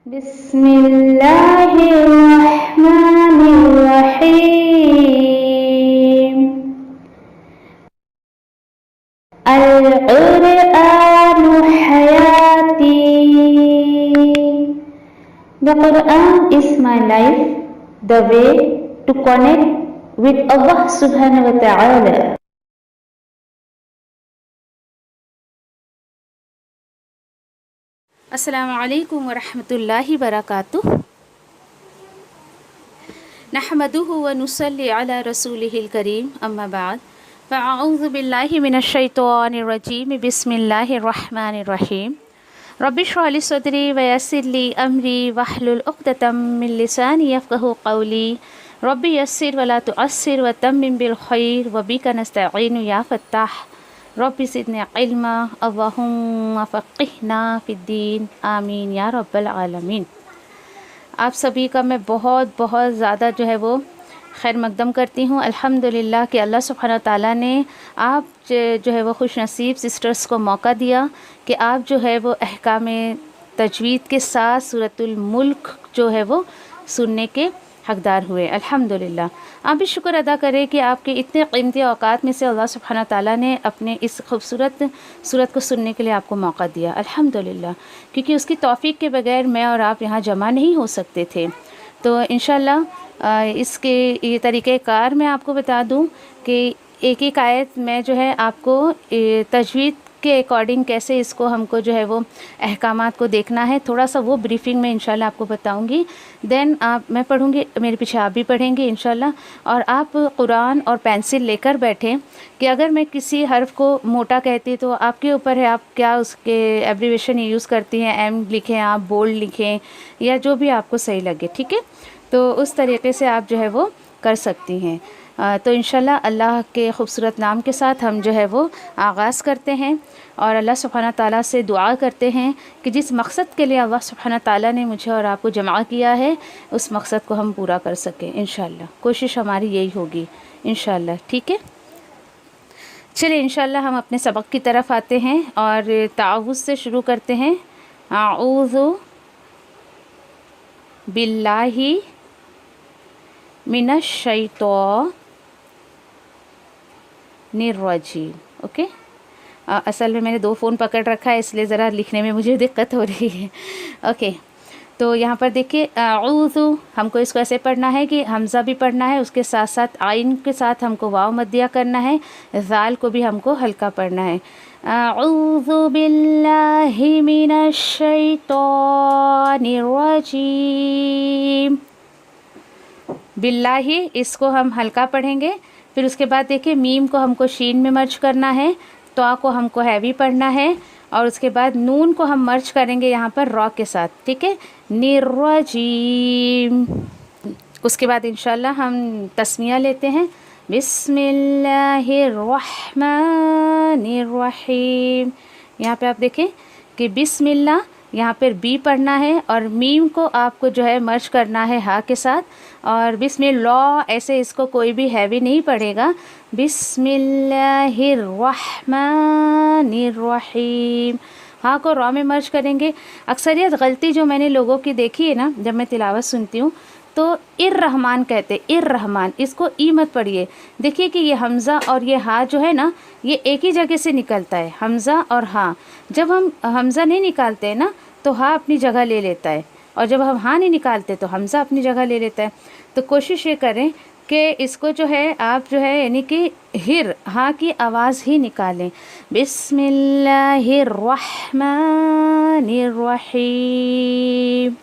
بسم اللہ الرحمن الرحیم القرآن حیاتی. The Quran is my life, the way to connect with Allah subhanahu wa ta'ala. السلام علیکم ورحمۃ اللہ وبرکاتہ. نحمده ونصلی علی رسولہ الکریم، اما بعد فاعوذ باللہ من الشیطان الرجیم. بسم اللہ الرحمن الرحیم. رب اشرح لی صدری ویسر لی امری واحلل عقدۃ من لسانی یفقہوا قولی. رب یسر ولا تعسر وتمم بالخیر وبک نستعین یا فتاح. رب زدنی علما اللہم فقہنا فی الدین آمین یا رب العالمین. آپ سبھی کا میں بہت زیادہ وہ خیر مقدم کرتی ہوں الحمدللہ کہ اللہ سبحانہ تعالیٰ نے آپ وہ خوش نصیب سسٹرز کو موقع دیا کہ آپ وہ احکام تجوید کے ساتھ سورۃ الملک وہ سننے کے حقدار ہوئے. الحمدللہ آپ بھی شکر ادا کریں کہ آپ کے اتنے قیمتی اوقات میں سے اللہ سبحانہ تعالیٰ نے اپنے اس خوبصورت صورت کو سننے کے لیے آپ کو موقع دیا. الحمدللہ کیونکہ اس کی توفیق کے بغیر میں اور آپ یہاں جمع نہیں ہو سکتے تھے. تو انشاءاللہ اس کے یہ طریقہ کار میں آپ کو بتا دوں کہ ایک آیت میں آپ کو تجوید کے اکارڈنگ کیسے اس کو ہم کو وہ احکامات کو دیکھنا ہے، تھوڑا سا وہ بریفنگ میں انشاءاللہ آپ کو بتاؤں گی. دین میں پڑھوں گی، میرے پیچھے آپ بھی پڑھیں گے انشاءاللہ. اور آپ قرآن اور پینسل لے کر بیٹھیں کہ اگر میں کسی حرف کو موٹا کہتی تو آپ کے اوپر ہے آپ کیا اس کے ایبریویشن یوز کرتی ہیں. ایم لکھیں، آپ بولڈ لکھیں، یا جو بھی آپ کو صحیح لگے، ٹھیک ہے. تو اس طریقے سے آپ وہ کر سکتی ہیں. تو انشاءاللہ اللہ کے خوبصورت نام کے ساتھ ہم وہ آغاز کرتے ہیں اور اللہ سبحانہ تعالیٰ سے دعا کرتے ہیں کہ جس مقصد کے لیے اللہ سبحانہ تعالیٰ نے مجھے اور آپ کو جمع کیا ہے اس مقصد کو ہم پورا کر سکیں. انشاءاللہ کوشش ہماری یہی ہوگی انشاءاللہ، ٹھیک ہے. چلیں انشاءاللہ ہم اپنے سبق کی طرف آتے ہیں اور تعوذ سے شروع کرتے ہیں. اعوذ باللہ من الشیطان الرجیم. اوکے، اصل میں نے 2 فون پکڑ رکھا ہے اس لیے ذرا لکھنے میں مجھے دقت ہو رہی ہے. اوکے، تو یہاں پر دیکھیے اعوذ ہم کو اس کو ایسے پڑھنا ہے کہ حمزہ بھی پڑھنا ہے، اس کے ساتھ ساتھ عین کے ساتھ ہم کو واو مدیہ کرنا ہے، ذال کو بھی ہم کو ہلکا پڑھنا ہے. اعوذ باللہ من الشیطان الرجیم. باللہ اس کو ہم ہلکا پڑھیں گے. پھر اس کے بعد دیکھیں میم کو ہم کو شین میں مرج کرنا ہے، تو کو ہم کو ہیوی پڑھنا ہے، اور اس کے بعد نون کو ہم مرج کریں گے یہاں پر را کے ساتھ، ٹھیک ہے. الرجیم. اس کے بعد انشاءاللہ ہم تسمیہ لیتے ہیں. بسم اللہ الرحمن الرحیم. یہاں پہ آپ دیکھیں کہ بسم اللہ یہاں پر بی پڑھنا ہے اور میم کو آپ کو مرج کرنا ہے ہا کے ساتھ، اور بسم اللہ ایسے اس کو کوئی بھی ہیوی نہیں پڑھے گا. بسم اللہ الرحمن الرحیم. ہاں کو را میں مرج کریں گے. اکثریت غلطی جو میں نے لوگوں کی دیکھی ہے نا جب میں تلاوت سنتی ہوں تو الرحمن کہتے، الرحمن، اس کو ای مت پڑھیے. دیکھیے کہ یہ حمزہ اور یہ ہا جو ہے نا یہ ایک ہی جگہ سے نکلتا ہے، حمزہ اور ہاں. جب ہم حمزہ نہیں نکالتے ہیں نا تو ہا اپنی جگہ لے لیتا ہے، اور جب ہم ہاں نہیں نکالتے تو حمزہ اپنی جگہ لے لیتا ہے. تو کوشش یہ کریں کہ اس کو آپ یعنی کہ ہاں کی آواز ہی نکالیں. بسم اللہ الرحمن الرحیم.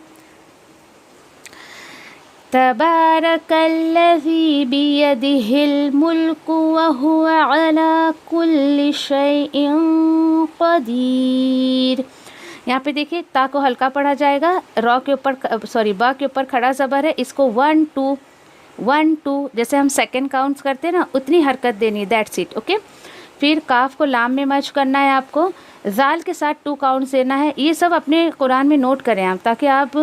تبارک الذی بیدہ الملک وہو علی کل شیء قدیر. یہاں پہ دیکھیے تا کو ہلکا پڑھا جائے گا، با کے اوپر کھڑا زبر ہے، اس کو 1 2 1 2 جیسے ہم سیکنڈ کاؤنٹس کرتے ہیں نا اتنی حرکت دینی، دیٹس اٹ. اوکے، پھر کاف کو لام میں مرج کرنا ہے آپ کو، زال کے ساتھ 2 کاؤنٹس دینا ہے. یہ سب اپنے قرآن میں نوٹ کریں آپ، تاکہ آپ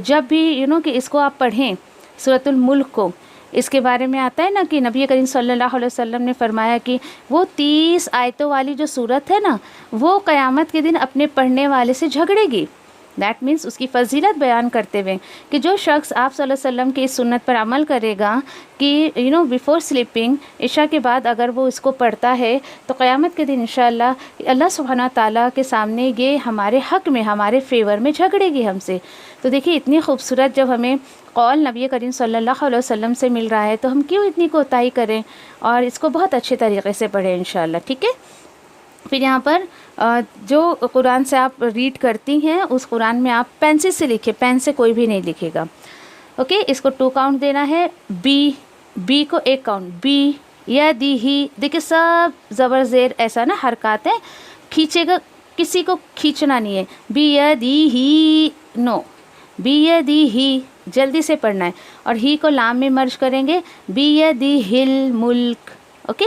جب بھی کہ اس کو آپ پڑھیں سورۃ الملک کو، اس کے بارے میں آتا ہے نا کہ نبی کریم صلی اللہ علیہ وسلم نے فرمایا کہ وہ 30 آیتوں والی جو صورت ہے نا وہ قیامت کے دن اپنے پڑھنے والے سے جھگڑے گی. دیٹ مینس اس کی فضیلت بیان کرتے ہوئے کہ جو شخص آپ صلی اللہ علیہ وسلم کی اس سنت پر عمل کرے گا کہ بیفور سلیپنگ عشاء کے بعد اگر وہ اس کو پڑھتا ہے تو قیامت کے دن انشاءاللہ اللہ سبحانہ تعالیٰ کے سامنے یہ ہمارے حق میں ہمارے فیور میں جھگڑے گی ہم سے. تو دیکھیے اتنی خوبصورت جب ہمیں قول نبی کریم صلی اللہ علیہ وسلم سے مل رہا ہے تو ہم کیوں اتنی کوتاہی کریں اور اس کو بہت اچھے طریقے سے پڑھیں انشاءاللہ. ٹھیک ہے. پھر یہاں پر جو قرآن سے آپ ریڈ کرتی ہیں اس قرآن میں آپ پینسل سے لکھیں, پین سے کوئی بھی نہیں لکھے گا. اوکے. اس کو 2 کاؤنٹ دینا ہے. بی کو 1 کاؤنٹ. بی یا دی ہی. دیکھیں سب زبر زیر ایسا نا حرکات ہیں, کھینچے گا کسی کو کھینچنا نہیں ہے. بی یا دی ہی نو. بی یا دی ہی جلدی سے پڑھنا ہے اور ہی کو لام میں مرج کریں گے. بی یا دی ہل ملک. اوکے.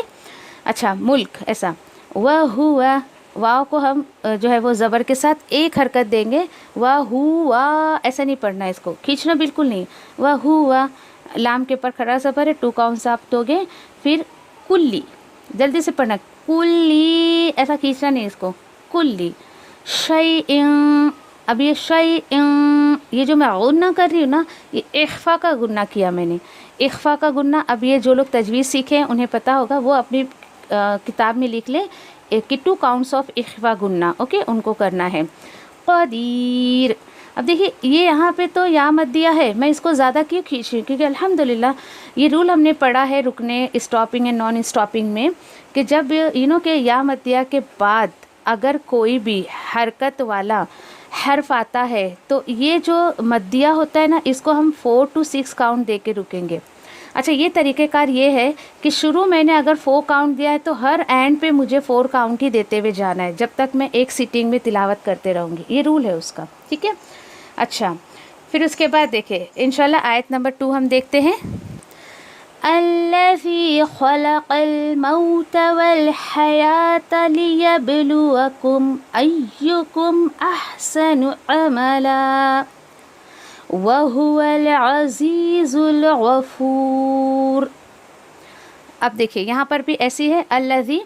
اچھا ملک ایسا. ہوا واو کو ہم جو ہے وہ زبر کے ساتھ ایک حرکت دیں گے. ہوا ایسا نہیں پڑھنا ہے, اس کو کھینچنا بالکل نہیں. ہوا لام کے اوپر کھڑا زبر ہے. 2 کاؤنٹس آپ دو گے. پھر کلی جلدی سے پڑھنا. کلی ایسا کھینچنا نہیں اس کو. کلی. شیئن. اب یہ شیئن یہ جو میں غنہ کر رہی ہوں نا یہ اخفا کا گنہ کیا میں نے. اخفا کا گنہ اب یہ جو لوگ تجوید سیکھیں انہیں پتہ ہوگا, وہ اپنی کتاب میں لکھ لیں کہ 2 کاؤنٹس آف اخفا گنہ. اوکے. ان کو کرنا ہے. قدیر. اب دیکھیے یہ یہاں پہ تو یا مدیہ ہے, میں اس کو زیادہ کیوں کھینچی کیونکہ الحمدللہ یہ رول ہم نے پڑھا ہے رکنے اسٹاپنگ اینڈ نان اسٹاپنگ میں کہ جب کہ یا مدیہ کے بعد اگر کوئی بھی حرکت والا حرف آتا ہے تو یہ جو مدیہ ہوتا ہے نا اس کو ہم 4 to 6 کاؤنٹ دے کے رکیں گے. اچھا یہ طریقہ کار یہ ہے کہ شروع میں نے اگر 4 کاؤنٹ دیا ہے تو ہر اینڈ پہ مجھے 4 کاؤنٹ ہی دیتے ہوئے جانا ہے جب تک میں ایک سیٹنگ میں تلاوت کرتے رہوں گی. یہ رول ہے اس کا. ٹھیک ہے. اچھا پھر اس کے بعد دیکھیں انشاءاللہ آیت نمبر 2 ہم دیکھتے ہیں. الذی خلق الموت والحیات لیبلوکم ایکم احسن عملا وَهُوَ الْعَزِيزُ الْغَفُورُ. اب دیکھیں یہاں پر بھی ایسی ہے الذی.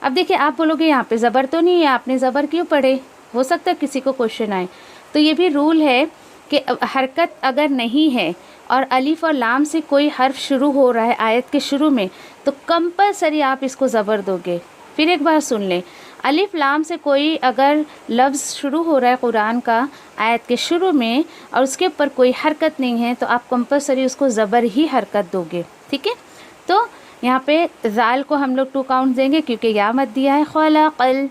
اب دیکھیں آپ بولو گے یہاں پہ زبر تو نہیں ہے, آپ نے زبر کیوں پڑھے, ہو سکتا ہے کسی کو کوشچن آئے. تو یہ بھی رول ہے کہ حرکت اگر نہیں ہے اور الف اور لام سے کوئی حرف شروع ہو رہا ہے آیت کے شروع میں تو کمپلسری آپ اس کو زبر دو گے. پھر ایک بار سن لیں, الف لام سے کوئی اگر لفظ شروع ہو رہا ہے قرآن کا آیت کے شروع میں اور اس کے اوپر کوئی حرکت نہیں ہے تو آپ کمپلسری اس کو زبر ہی حرکت دو گے. ٹھیک ہے. تو یہاں پہ زال کو ہم لوگ 2 کاؤنٹ دیں گے کیونکہ یا مت دیا ہے. خلقل.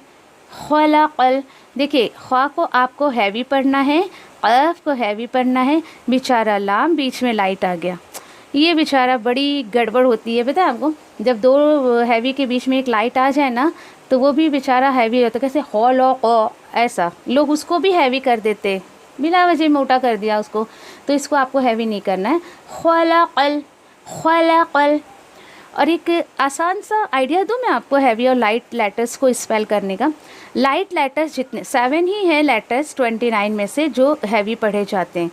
خلقل. دیکھیے خواہ کو آپ کو ہیوی پڑھنا ہے, قاف کو ہیوی پڑھنا ہے. بیچارہ لام بیچ میں لائٹ آ گیا, یہ بیچارہ بڑی گڑبڑ ہوتی ہے. پتہ ہے آپ کو جب 2 ہیوی کے بیچ میں ایک لائٹ آ جائے نا تو وہ بھی بیچارہ ہیوی ہوتا ہے. کیسے خلق ایسا لوگ اس کو بھی ہیوی کر دیتے, بلا وجہ موٹا کر دیا اس کو. تو اس کو آپ کو ہیوی نہیں کرنا ہے. خلقل. خلقل. اور ایک آسان سا آئیڈیا دوں میں آپ کو ہیوی اور لائٹ لیٹرز کو اسپیل کرنے کا. لائٹ لیٹرز جتنے 7 ہی ہیں لیٹرز 29 میں سے جو ہیوی پڑھے جاتے ہیں.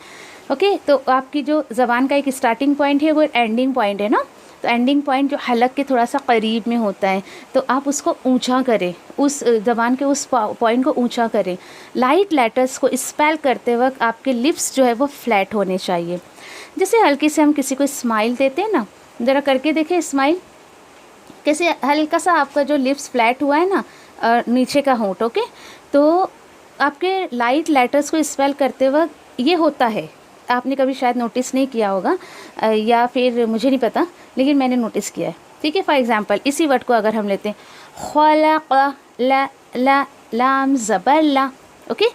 اوکے. تو آپ کی جو زبان کا ایک اسٹارٹنگ پوائنٹ ہے وہ اینڈنگ پوائنٹ ہے نا, تو اینڈنگ پوائنٹ جو حلق کے تھوڑا سا قریب میں ہوتا ہے تو آپ اس کو اونچا کریں, اس زبان کے اس پوائنٹ کو اونچا کریں. لائٹ لیٹرز کو اسپیل کرتے وقت آپ کے لپس جو ہے وہ فلیٹ ہونے چاہیے. جیسے ہلکی سے ہم کسی کو اسمائل دیتے ہیں نا, ذرا کر کے دیکھیں اسمائل کیسے ہلکا سا آپ کا جو لپس فلیٹ ہوا ہے نا نیچے کا ہونٹ. اوکے. تو آپ کے لائٹ لیٹرز کو اسپیل کرتے وقت یہ ہوتا ہے, آپ نے کبھی شاید نوٹس نہیں کیا ہوگا یا پھر مجھے نہیں پتہ لیکن میں نے نوٹس کیا ہے. ٹھیک ہے. فار ایگزامپل اسی ورڈ کو اگر ہم لیتے ہیں خلق لا لا لام زبر لا. اوکے.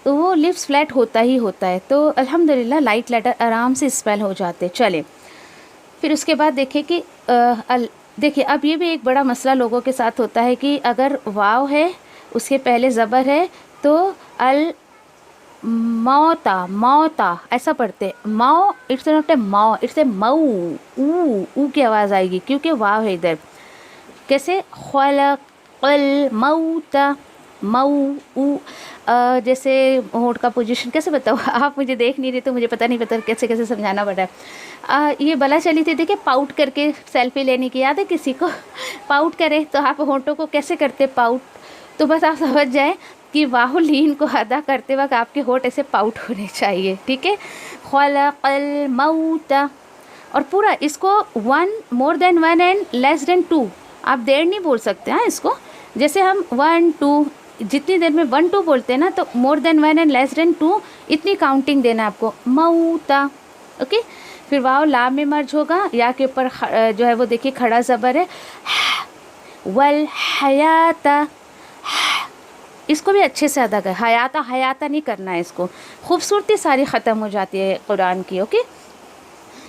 تو وہ لپس فلیٹ ہوتا ہی ہوتا ہے. تو الحمدللہ لائٹ لیٹر آرام سے اسپیل ہو جاتے. چلیں پھر اس کے بعد دیکھیں کہ دیکھیں اب یہ بھی ایک بڑا مسئلہ لوگوں کے ساتھ ہوتا ہے کہ اگر واو ہے اس کے پہلے زبر ہے تو موتا موتا ایسا پڑھتے. ماؤ اٹس ناٹ اے ماؤ, اٹس اے مئو. او کی آواز آئے گی کیونکہ واو ہے ادھر. کیسے خلق الموت مو. جیسے ہونٹ کا پوزیشن کیسے بتاؤ, آپ مجھے دیکھ نہیں رہے تو مجھے پتہ نہیں پتہ کیسے سمجھانا پڑ رہا ہے. یہ بلا چلی تھی دیکھیں پاؤٹ کر کے سیلفی لینے کی, یاد ہے کسی کو پاؤٹ کرے تو آپ ہونٹوں کو کیسے کرتے پاؤٹ, تو بس آپ سمجھ جائیں کہ واو لین کو ادا کرتے وقت آپ کے ہونٹ ایسے پاؤٹ ہونے چاہیے، ٹھیک ہے. خلق الموت، اور پورا اس کو more than 1 and less than 2 آپ دیر نہیں بول سکتے ہیں اس کو. جیسے ہم 1 2 جتنی دیر میں 1 2 بولتے ہیں نا، تو more than 1 and less than 2 اتنی کاؤنٹنگ دینا آپ کو. موتا، اوکے. پھر واو لام میں مرج ہوگا، یا کے اوپر جو ہے وہ دیکھیے کھڑا زبر ہے. والحیات، اس کو بھی اچھے سے ادا کر. حیاتہ نہیں کرنا ہے اس کو، خوبصورتی ساری ختم ہو جاتی ہے قرآن کی. اوکے.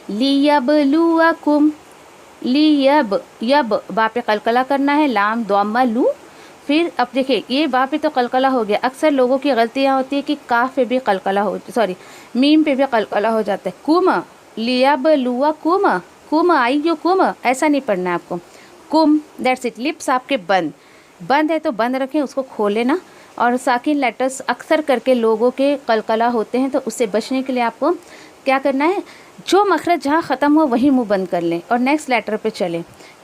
لیبلوکم، یب با پہ قلقلہ کرنا ہے، لام ضمہ لو. پھر اب دیکھیں یہ با پہ تو قلقلہ ہو گیا. اکثر لوگوں کی غلطیاں ہوتی ہے کہ کاف پہ بھی قلقلہ میم پہ بھی قلقلہ ہو جاتا ہے. کم، لیبلوکم، کم ایکم، ایسا نہیں پڑھنا ہے آپ کو. کم، دیٹس اٹ. لپس آپ کے بند ہے تو بند رکھیں، اس کو کھولے نا. اور ساکن لیٹرز اکثر کر کے لوگوں کے قلقلہ ہوتے ہیں، تو اس سے بچنے کے لیے آپ کو کیا کرنا ہے، جو مخرج جہاں ختم ہو وہی منہ بند کر لیں اور نیکسٹ لیٹر پہ چلیں.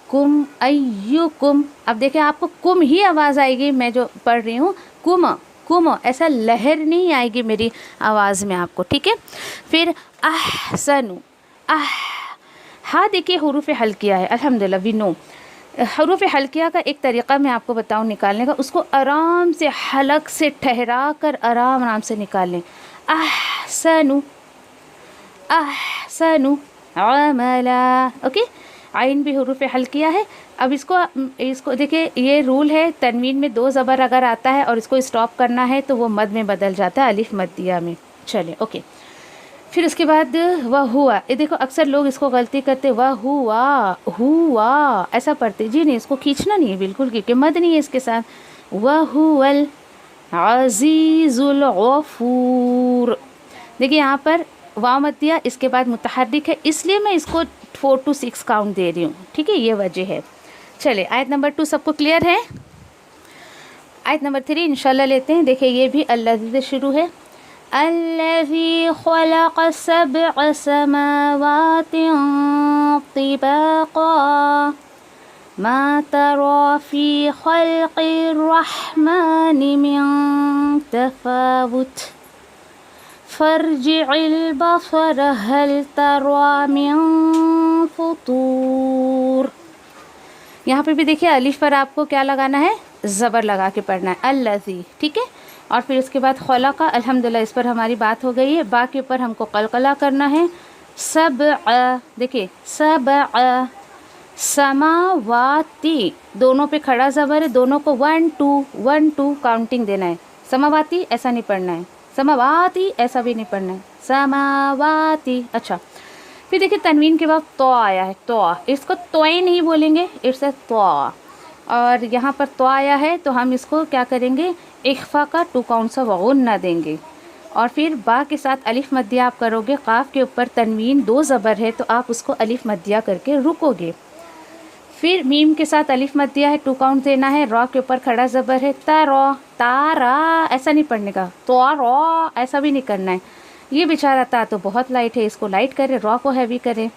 کم ایکم، اب دیکھیں آپ کو کم ہی آواز آئے گی، میں جو پڑھ رہی ہوں کم، ایسا لہر نہیں آئے گی میری آواز میں آپ کو، ٹھیک ہے. پھر احسن، ہاں دیکھیے حروف حلقیہ ہے، الحمدللہ وی نو. حروف حلقیہ کا ایک طریقہ میں آپ کو بتاؤں نکالنے کا. اس کو آرام سے حلق سے ٹھہرا کر آرام سے نکال لیں. احسن عملا، اوکے. عین بھی حروف حلقیہ ہے. اب اس کو دیکھیں، یہ رول ہے، تنوین میں 2 زبر اگر آتا ہے اور اس کو اسٹاپ کرنا ہے تو وہ مد میں بدل جاتا ہے، الف مدیہ میں. چلے اوکے. پھر اس کے بعد وہوا، یہ دیکھو اکثر لوگ اس کو غلطی کرتے، ہوا ایسا پڑھتے. جی نہیں، اس کو کھینچنا نہیں ہے بالکل، کیونکہ مد نہیں ہے اس کے ساتھ. وہو العزیز الغفور. دیکھیے یہاں پر واو مت دیا، اس کے بعد متحرک ہے، اس لیے میں اس کو 4 to 6 کاؤنٹ دے رہی ہوں، ٹھیک ہے، یہ وجہ ہے. چلے آیت نمبر 2 سب کو کلیئر ہے. آیت نمبر 3 انشاءاللہ لیتے ہیں. دیکھیں یہ بھی الذی سے شروع ہے. الذی خلق 7 سماوات طباقا ما ترى في خلق الرحمن من تفاوت فارجع البصر هل ترى من فطور. یہاں پہ بھی دیکھیے الف پر آپ کو کیا لگانا ہے، زبر لگا کے پڑھنا ہے، الذی، ٹھیک ہے. اور پھر اس کے بعد خلق، الحمدللہ اس پر ہماری بات ہو گئی ہے. با کے اوپر ہم کو قلقلہ کرنا ہے. سبع، دیکھیے سبع، سماواتی دونوں پہ کھڑا زبر ہے، دونوں کو 1 2 کاؤنٹنگ دینا ہے. سماواتی ایسا نہیں پڑھنا ہے، سماواتی ایسا بھی نہیں پڑھنا ہے، سماواتی. اچھا پھر دیکھیے تنوین کے بعد تو آیا ہے، تو اس کو توئے نہیں بولیں گے، اٹس اے تو. اور یہاں پر تو آیا ہے تو ہم اس کو کیا کریں گے، اخفا کا 2 کاؤنٹ سا غنہ دیں گے. اور پھر با کے ساتھ الف مدیہ آپ کرو گے. قاف کے اوپر تنوین 2 زبر ہے تو آپ اس کو الف مدیہ کر کے رکو گے. پھر میم کے ساتھ الف مدیہ ہے، 2 کاؤنٹ دینا ہے. را کے اوپر کھڑا زبر ہے، تارا ایسا نہیں پڑھنے کا، تو را ایسا بھی نہیں کرنا ہے. یہ بیچارہ تا تو بہت لائٹ ہے، اس کو لائٹ کرے، را کو ہیوی کرے.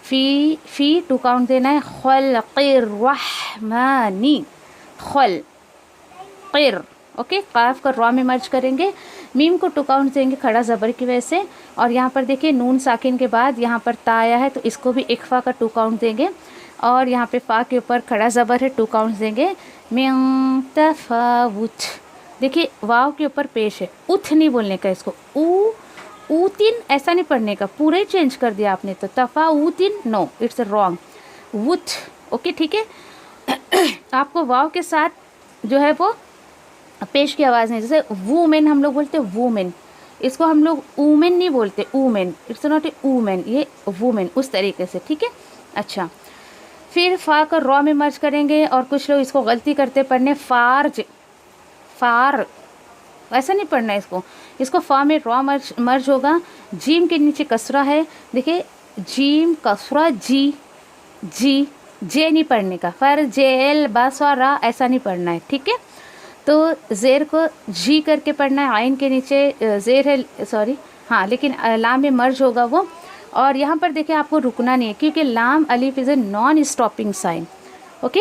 فی 2 کاؤنٹ دینا ہے. خلق الرحمانی، خلقر، اوکے. قاف کا را میں مرج کریں گے. میم کو 2 کاؤنٹ دیں گے کھڑا زبر کی وجہ سے. اور یہاں پر دیکھیں نون ساکن کے بعد یہاں پر تا آیا ہے تو اس کو بھی اخفا کا 2 کاؤنٹ دیں گے. اور یہاں پہ فا کے اوپر کھڑا زبر ہے، 2 کاؤنٹ دیں گے. من تفاوت، دیکھیے واو کے اوپر پیش ہے، اتھ نہیں بولنے کا اس کو، اوتن ایسا نہیں پڑھنے کا، پورا ہی چینج کر دیا آپ نے. تو تفاوتن نو، اٹس رانگ. وتھ، اوکے ٹھیک ہے. آپ کو واو کے ساتھ جو ہے وہ پیش کی آواز نہیں، جیسے وومن ہم لوگ بولتے وومن، اس کو ہم لوگ اومن نہیں بولتے، اومن، اٹس ناٹ اے اومن، یہ وومن، اس طریقے سے، ٹھیک ہے. اچھا پھر فا کا را میں مرج کریں گے. اور کچھ لوگ اس کو غلطی کرتے پڑھنے، فار ایسا نہیں پڑھنا ہے اس کو فا میں را مرج ہوگا. جیم کے نیچے کسرہ ہے، دیکھیں جیم کسرہ، جی جے نہیں پڑھنے کا. فر جیل باسوا را ایسا نہیں پڑھنا ہے، ٹھیک ہے. تو زیر کو جی کر کے پڑھنا ہے. عین کے نیچے زیر ہے، سوری ہاں، لیکن لام میں مرج ہوگا وہ. اور یہاں پر دیکھیں آپ کو رکنا نہیں ہے کیونکہ لام الف is a non stopping sign, okay.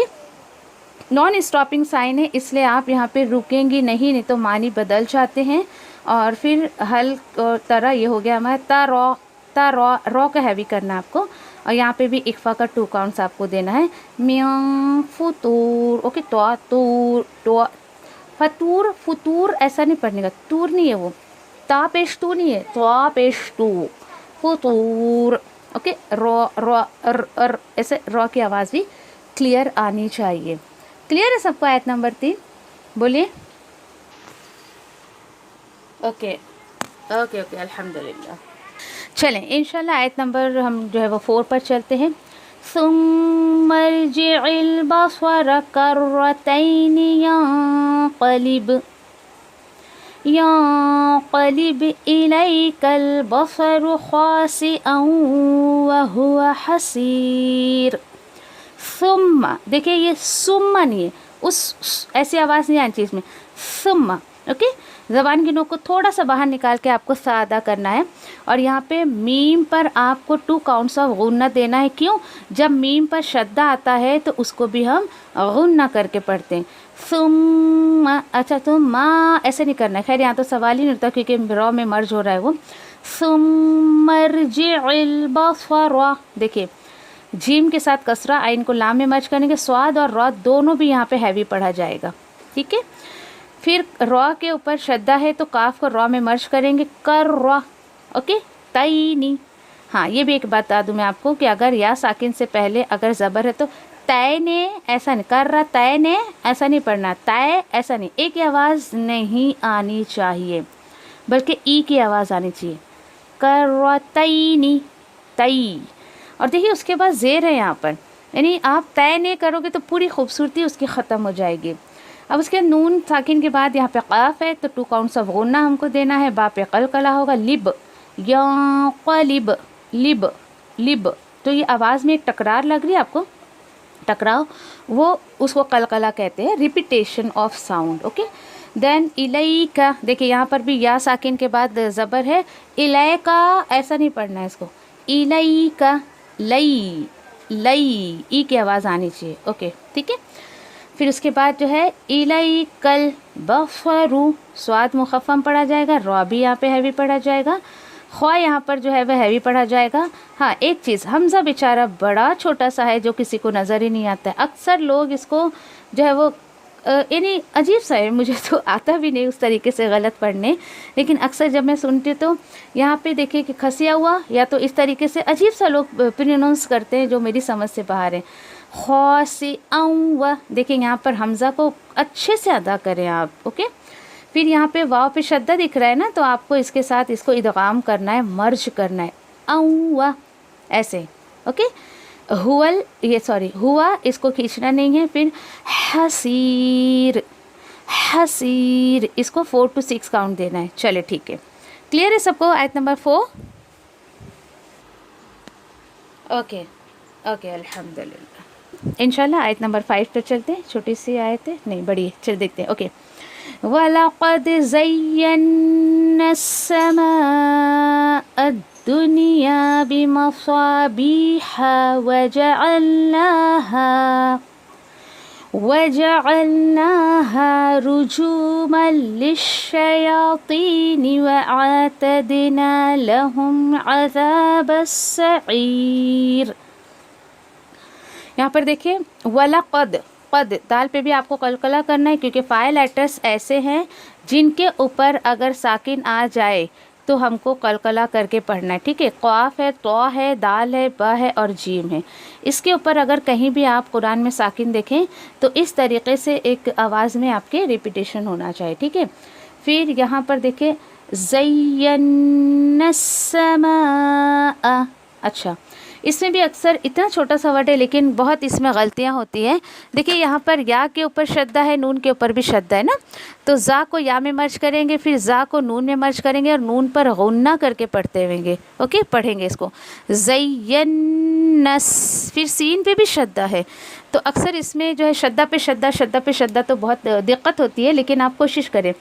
Non stopping sign ہے، اس لیے آپ یہاں پہ رکیں گی نہیں تو معنی بدل جاتے ہیں. اور پھر حل اور طرح یہ ہو گیا ہمارا تا رو کا ہیوی کرنا ہے آپ کو. اور یہاں پہ بھی اخفا کا 2 کاؤنٹس آپ کو دینا ہے. میاں فطور، اوکے. تو فطور ایسا نہیں پڑھنے کا، تور نہیں ہے وہ، تا پیش تو نہیں ہے، تو پیش تو، فطور. اوکے. رو ایسے رو کی آواز بھی کلیئر آنی چاہیے. کلیئر ہے سب کو آیت نمبر 3؟ بولیے. اوکے اوکے اوکے الحمدللہ. چلیں انشاءاللہ آیت نمبر ہم جو ہے وہ 4 پر چلتے ہیں. ثم ارجع البصر كرتين ينقلب إليك البصر خاسئا وهو حسير. ثم دیکھیں یہ ثم نہیں ہے، اس ایسی آواز نہیں آنی چاہیے اس میں. ثم. اوکے. زبان کی نوک کو تھوڑا سا باہر نکال کے آپ کو سا ادا کرنا ہے. اور یہاں پہ میم پر آپ کو 2 کاؤنٹس آف غنہ دینا ہے. کیوں؟ جب میم پر شدہ آتا ہے تو اس کو بھی ہم غنہ کر کے پڑھتے ہیں. ثم. اچھا تو ما ایسے نہیں کرنا ہے. خیر یہاں تو سوال ہی نہیں ہوتا کیونکہ رو میں مرج ہو رہا ہے وہ. ثم ارجع البصر. دیکھیے جیم کے ساتھ کسرہ، آئین کو لام میں مرج کرنے کے، سواد اور را دونوں بھی یہاں پہ ہیوی پڑھا جائے گا. ٹھیک ہے. پھر را کے اوپر شدہ ہے تو کاف کو را میں مرج کریں گے. کر را. اوکے. تئینی. ہاں یہ بھی ایک بتا دوں میں آپ کو کہ اگر یا ساکن سے پہلے اگر زبر ہے تو تے نے ایسا نہیں، کر رہا تے نے ایسا نہیں پڑھنا، تے ایسا نہیں، ایک کی آواز نہیں آنی چاہیے بلکہ ای کی آواز آنی چاہیے. کر را تئینی. تئی. اور دیکھیے اس کے بعد زیر ہے یہاں پر، یعنی آپ تے نے کرو گے تو پوری خوبصورتی اس کی ختم ہو جائے گی. اب اس کے نون ساکن کے بعد یہاں پہ قاف ہے تو 2 کاؤنٹس آف غنہ ہم کو دینا ہے. با پہ قلقلہ ہوگا. لب. یا قلب. لب. لب. تو یہ آواز میں ایک ٹکرار لگ رہی ہے آپ کو، ٹکراؤ، وہ اس کو قلقلہ کہتے ہیں، ریپیٹیشن آف ساؤنڈ. اوکے. دین الیکا. دیکھیں یہاں پر بھی یا ساکن کے بعد زبر ہے. الیکا ایسا نہیں پڑھنا ہے اس کو. الیکا. لئی. لئی. ای کی آواز آنی چاہیے. اوکے ٹھیک ہے. پھر اس کے بعد جو ہے الیکل بصرو، سواد مخفم پڑھا جائے گا. را بھی یہاں پہ ہیوی پڑھا جائے گا. خواہ یہاں پر جو ہے وہ ہیوی پڑھا جائے گا. ہاں ایک چیز، حمزہ بیچارہ بڑا چھوٹا سا ہے جو کسی کو نظر ہی نہیں آتا ہے. اکثر لوگ اس کو جو ہے وہ یعنی عجیب سا ہے، مجھے تو آتا بھی نہیں اس طریقے سے غلط پڑھنے، لیکن اکثر جب میں سنتی تو یہاں پہ دیکھیں کہ کھسیا ہوا یا تو اس طریقے سے عجیب سا لوگ پروننس کرتے ہیں جو میری سمجھ سے باہر ہے. خاسئا. دیکھیں یہاں پر حمزہ کو اچھے سے ادا کریں آپ. اوکے. پھر یہاں پہ واو پہ شدہ دکھ رہا ہے نا تو آپ کو اس کے ساتھ اس کو ادغام کرنا ہے، مرج کرنا ہے. اوا ایسے. اوکے. ہوا اس کو کھینچنا نہیں ہے. پھر حسیر. حسیر اس کو 4 to 6 کاؤنٹ دینا ہے. چلے ٹھیک ہے. کلیئر ہے سب کو آیت نمبر 4؟ اوکے اوکے الحمدللہ. انشاءاللہ آیت نمبر 5 پہ چلتے ہیں. چھوٹی سی آیت ہے، نہیں بڑی ہے، چل دیکھتے ہیں. اوکے. وَلَقَدْ زَيَّنَّا السَّمَاءَ الدُّنْيَا بِمَصَابِيحَ وَجَعَلْنَاهَا رُجُومًا لِلشَّيَاطِينِ وَأَعْتَدْنَا لَهُمْ عَذَابَ السَّعِيرِ. یہاں پر دیکھیں وَلَقَدْ، قد دال پہ بھی آپ کو قلقلہ کرنا ہے کیونکہ 5 لیٹرز ایسے ہیں جن کے اوپر اگر ساکن آ جائے تو ہم کو قلقلہ کر کے پڑھنا ہے. ٹھیک ہے. قاف ہے، تو ہے، دال ہے، با ہے اور جیم ہے. اس کے اوپر اگر کہیں بھی آپ قرآن میں ساکن دیکھیں تو اس طریقے سے ایک آواز میں آپ کے ریپیٹیشن ہونا چاہیے. ٹھیک ہے. پھر یہاں پر دیکھیں زَيَّنَّا السَّمَاءَ. اچھا اس میں بھی اکثر اتنا چھوٹا سا ورڈ ہے لیکن بہت اس میں غلطیاں ہوتی ہیں. دیکھیں یہاں پر یا کے اوپر شدہ ہے، نون کے اوپر بھی شدہ ہے نا، تو زا کو یا میں مرج کریں گے، پھر زا کو نون میں مرج کریں گے اور نون پر غنہ کر کے پڑھتے ہوئیں گے. اوکے پڑھیں گے اس کو زینس. پھر سین پہ بھی شدہ ہے تو اکثر اس میں جو ہے شدہ پہ شدہ تو بہت دقت ہوتی ہے، لیکن آپ کوشش کریں.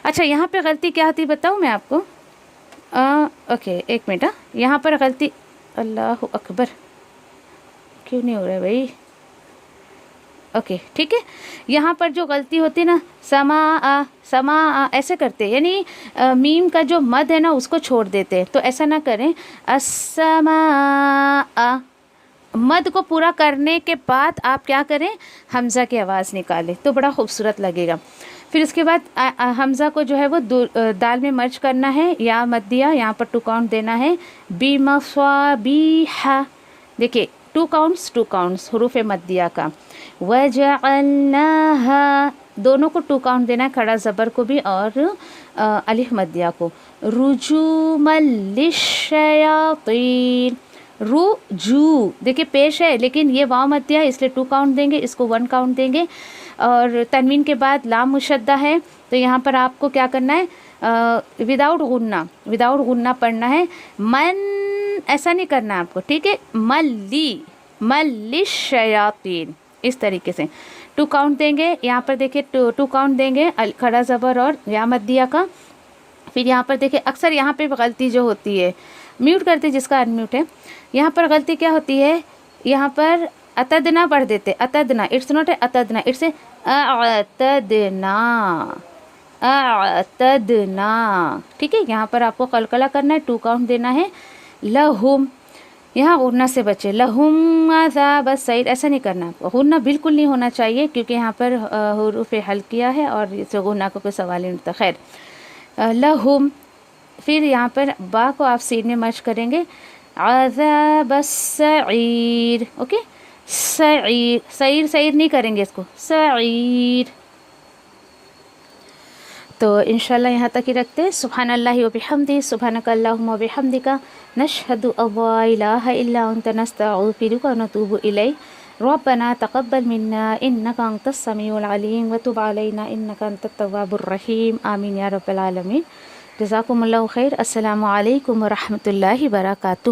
اچھا یہاں پہ غلطی کیا ہوتی بتاؤں میں آپ کو. اوکے ایک منٹ. یہاں پر غلطی، اللہ اکبر کیوں نہیں ہو رہا ہے بھائی، اوکے ٹھیک ہے. یہاں پر جو غلطی ہوتی ہے نا سما سما ایسے کرتے یعنی میم کا جو مد ہے نا اس کو چھوڑ دیتے, تو ایسا نہ کریں. السماء مد کو پورا کرنے کے بعد آپ کیا کریں حمزہ کی آواز نکالیں تو بڑا خوبصورت لگے گا. پھر اس کے بعد حمزہ کو جو ہے وہ دال میں مرج کرنا ہے, یا مدیہ یہاں پر 2 کاؤنٹ دینا ہے. بمصابیح دیکھیے 2 کاؤنٹس حروف مدیہ کا. وجعلناها دونوں کو 2 کاؤنٹ دینا ہے, کھڑا زبر کو بھی اور الف مدیہ کو. رجوما للشیاطین رجو دیکھیے پیش ہے لیکن یہ واو مدیہ ہے اس لیے 2 کاؤنٹ دیں گے, اس کو 1 کاؤنٹ دیں گے. اور تنوین کے بعد لام مشدہ ہے تو یہاں پر آپ کو کیا کرنا ہے وداؤٹ غنہ پڑھنا ہے. من ایسا نہیں کرنا آپ کو, ٹھیک ہے. ملی شیاطین اس طریقے سے 2 کاؤنٹ دیں گے. یہاں پر دیکھیں 2 کاؤنٹ دیں گے کھڑا زبر اور یا مدیہ کا. پھر یہاں پر دیکھیں اکثر یہاں پہ غلطی جو ہوتی ہے, میوٹ کرتے جس کا انمیوٹ ہے, یہاں پر غلطی کیا ہوتی ہے, یہاں پر اتدنا پڑھ دیتے. اتدنا اٹس ناٹ اے اتدنا, اٹس اے اعتدنا ٹھیک ہے. یہاں پر آپ کو قلقلہ کرنا ہے, 2 کاؤنٹ دینا ہے. لہم یہاں غنہ سے بچے, لہم عذاب السعیر ایسا نہیں کرنا, غنہ بالکل نہیں ہونا چاہیے کیونکہ یہاں پر حروف حل کیا ہے اور اس غنہ کا کوئی سوال نہیں ہوتا. خیر لہم. پھر یہاں پر با کو آپ سین میں مرج کریں گے. عذاب السعیر اوکے. سعیر نہیں کریں گے اس کو, سعیر. تو انشاءاللہ یہاں تک ہی رکھتے ہیں. سبحان اللہ و بحمدہ, سبحانک اللہم و بحمدک, نشہد ان لا الہ الا انت, نستغفرک و نتوب الیک. ربنا تقبل منا انک انت السمیع العلیم وتب علینا انک انت التواب الرحیم. آمین یا رب العالمین. جزاکم اللہ خیر. السلام علیکم و رحمۃ اللہ وبرکاتہ.